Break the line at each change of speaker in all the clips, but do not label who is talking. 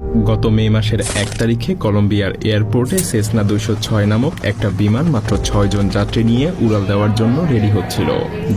গত মে মাসের ১ তারিখে কলম্বিয়ার এয়ারপোর্টে সেসনা ২০৬ নামক একটা বিমান মাত্র ৬ জন যাত্রী নিয়ে উড়াল দেওয়ার জন্য রেডি হচ্ছিল,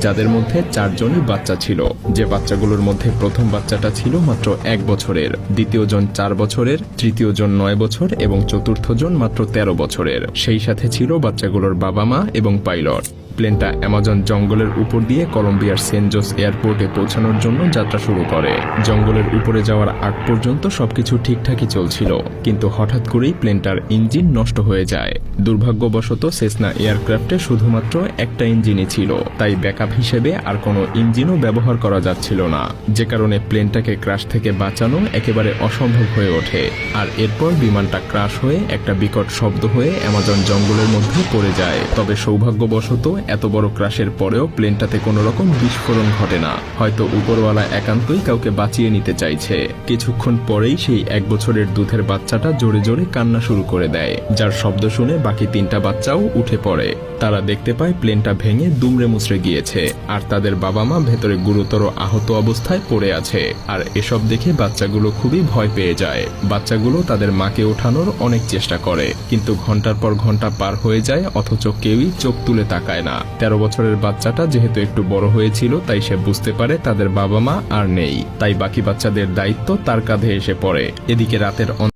যাদের মধ্যে ৪ জনই বাচ্চা ছিল। যে বাচ্চাগুলোর মধ্যে প্রথম বাচ্চাটা ছিল মাত্র ১ বছরের, দ্বিতীয় জন ৪ বছরের, তৃতীয় জন ৯ বছর এবং চতুর্থ জন মাত্র ১৩ বছরের। সেই সাথে ছিল বাচ্চাগুলোর বাবা মা এবং পাইলট। প্লেনটা অ্যামাজন জঙ্গলের উপর দিয়ে কলম্বিয়ার সেন্ট জোস এয়ারপোর্টে পৌঁছানোর জন্য যাত্রা শুরু করে। জঙ্গলের উপরে যাওয়ার আগ পর্যন্ত সবকিছু ঠিকঠাকই চলছিল, কিন্তু হঠাৎ করেই প্লেনটার ইঞ্জিন নষ্ট হয়ে যায়। দুর্ভাগ্যবশত সেসনা এয়ারক্রাফটে শুধুমাত্র একটা ইঞ্জিনই ছিল, তাই ব্যাকআপ হিসেবে আর কোনো ইঞ্জিনও ব্যবহার করা যাচ্ছিল না, যে কারণে প্লেনটাকে ক্র্যাশ থেকে বাঁচানো একেবারে অসম্ভব হয়ে ওঠে। আর এরপর বিমানটা ক্র্যাশ হয়ে একটা বিকট শব্দ হয়ে অ্যামাজন জঙ্গলের মধ্যে পড়ে যায়। তবে সৌভাগ্যবশত এত বড় ক্র্যাশের পরেও প্লেনটাতে কোনো রকম বিস্ফোরণ ঘটে না। হয়তো উপরওয়ালা একান্তই কাউকে বাঁচিয়ে নিতে চাইছে। কিছুক্ষণ পরেই সেই ১ বছরের দুধের বাচ্চাটা জোরে জোরে কান্না শুরু করে দেয়, যার শব্দ শুনে বাকি ৩টা বাচ্চাও উঠে পড়ে। তারা দেখতে পায় প্লেনটা ভেঙে দুমড়ে মুচড়ে গিয়েছে, আর তাদের বাবা মা ভেতরে গুরুতর আহত অবস্থায় পড়ে আছে। আর এসব দেখে বাচ্চাগুলো খুবই ভয় পেয়ে যায়। বাচ্চাগুলো তাদের মাকে ওঠানোর অনেক চেষ্টা করে, কিন্তু ঘন্টার পর ঘন্টা পার হয়ে যায়, অথচ কেউই চোখ তুলে তাকায় না। ১৩ বছরের বাচ্চাটা যেহেতু একটু বড় হয়েছিল, তাই সে বুঝতে পারে তাদের বাবা মা আর নেই, তাই বাকি বাচ্চাদের দায়িত্ব তার কাঁধে এসে পড়ে। এদিকে রাতের